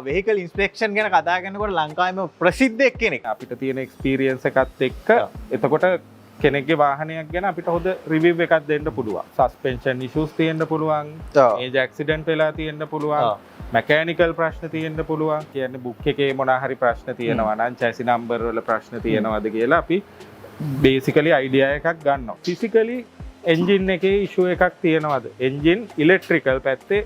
Vehicle inspection ගැන කතා කරනකොට ලංකාවේම ප්‍රසිද්ධ එක්කෙනෙක්. අපිට තියෙන එක්ස්පීරියන්ස් එකත් එක්ක එතකොට කෙනෙක්ගේ වාහනයක් ගැන අපිට හොඳ රිවිව් එකක් දෙන්න පුළුවන්. සස්පෙන්ෂන් ඉෂුස් තියෙන්න පුළුවන්. මේජර් ඇක්සිඩන්ට් වෙලා තියෙන්න පුළුවන්. මැකැනිකල් ප්‍රශ්න තියෙන්න පුළුවන්. කියන්නේ බුක් එකේ මොනවා හරි ප්‍රශ්න තියෙනවා නම් චැසි නම්බර් වල ප්‍රශ්න තියෙනවද කියලා අපි බේසිකලි අයිඩියා එකක් ගන්නවා. ෆිසිකලි එන්ජින් එකේ ඉෂුව එකක් තියෙනවද? එන්ජින් ඉලෙක්ට්‍රිකල් පැත්තේ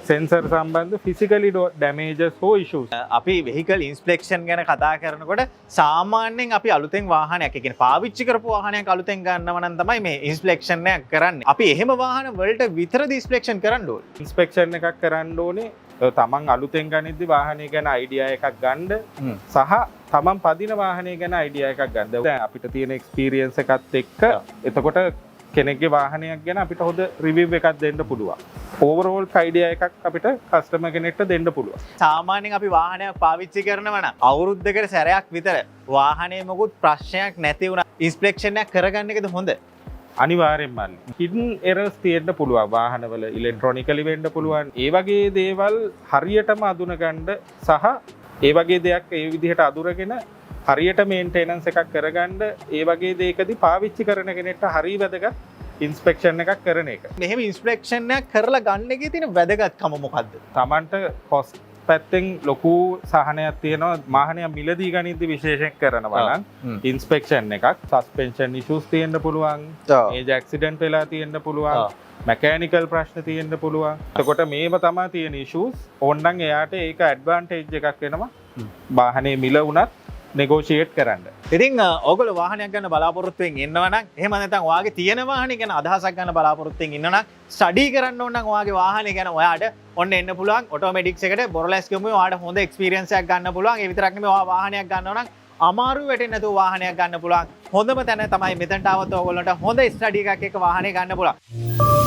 සෙන්සර් සම්බන්ධ ෆිසිකලි ඩැමේජස් හෝ ඉෂුස්. අපි වෙහිකල් ඉන්ස්පෙක්ෂන් ගැන කතා කරනකොට සාමාන්‍යයෙන් අපි අලුතෙන් වාහනයක් කියන්නේ පාවිච්චි කරපු වාහනයක් අලුතෙන් ගන්නව නම් තමයි මේ ඉන්ස්පෙක්ෂන් එක කරන්නේ. අපි එහෙම වාහන වලට විතරද ඉන්ස්පෙක්ෂන් කරන්න ඕනේ? ඉන්ස්පෙක්ෂන් එකක් කරන්න ඕනේ තමන් අලුතෙන් ගනිද්දි වාහනය ගැන අයිඩියා එකක් ගන්න සහ තමන් පදින වාහනය ගැන අයිඩියා එකක් ගන්න. දැන් අපිට තියෙන එක්ස්පීරියන්ස් එකත් එක්ක එතකොට කෙනෙක්ගේ වාහනයක් ගැන අපිට හොඳ රිවිව් එකක් දෙන්න පුළුවන්. ඕවරෝල් අයිඩියා එකක් අපිට කස්ටමර් කෙනෙක්ට දෙන්න පුළුවන්. සාමාන්‍යයෙන් අපි වාහනයක් පාවිච්චි කරනවා නම් අවුරුද්දකට සැරයක් විතර වාහනේ මොකුත් ප්‍රශ්නයක් නැති වුණා ඉන්ස්පෙක්ෂන් එකක් කරගන්න එකද හොඳ? අනිවාර්යෙන්ම හිඩන් එරර්ස් තියෙන්න පුළුවන් වාහනවල ඉලෙක්ට්‍රොනිකලි වෙන්න පුළුවන්. ඒ වගේ දේවල් හරියටම අඳුනගන්න සහ ඒ වගේ දෙයක් ඒ විදිහට අඳුරගෙන හරියට මේන්ටේනන්ස් එකක් කරගන්න ඒ වගේ දෙයකදී පාවිච්චි කරන කෙනෙක්ට හරිය වැදගත් ඉන්ස්පෙක්ෂන් එකක් කරන එක. මෙහෙම ඉන්ස්පෙක්ෂන් එකක් කරලා ගන්න එකේ තියෙන වැදගත්කම මොකද්ද? Tamanට කොස්ට් පැත්තෙන් ලොකු සහනයක් තියෙනවා. වාහනය මිලදී ගනිද්දි විශේෂයෙන් කරනවා නම් ඉන්ස්පෙක්ෂන් එකක් සස්පෙන්ෂන් ඉෂුස් තියෙන්න පුළුවන්. මේජර් ඇක්සිඩන්ට් වෙලා තියෙන්න පුළුවන්. මැකැනිකල් ප්‍රශ්න තියෙන්න පුළුවන්. එතකොට මේව තමයි තියෙන ඉෂුස්. ඕනනම් එයාට ඒක ඇඩ්වාන්ටේජ් එකක් වෙනවා. වාහනේ මිල වුණත් නෙගෝෂියේට් කරන්න. ඉතින් ඔයගොල්ලෝ වාහනයක් ගන්න බලාපොරොත්තුෙන් ඉන්නවා නම් එහෙම නැත්නම් ඔයාගේ තියෙන වාහනේ ගැන අදහසක් ගන්න බලාපොරොත්තුෙන් ඉන්නවා නම් ස්ටඩි කරන්න ඕන නම් ඔයාගේ වාහනේ ගැන ඔයාට ඔන්න එන්න පුළුවන් ඔටෝමැටික්ස් එකට බොරලැස් ගමුවේ ඔයාට හොඳ එක්ස්පීරියන්ස් එකක් ගන්න පුළුවන්. ඒ විතරක් නෙමෙයි ඔයා වාහනයක් ගන්නව නම් අමාරු වෙටෙන්නේ නැතුව වාහනයක් ගන්න පුළුවන්. හොඳම තැන තමයි මෙතනට આવත් ඔයගොල්ලන්ට හොඳ ස්ටඩි එකක් එක්ක වාහනේ ගන්න පුළුවන්.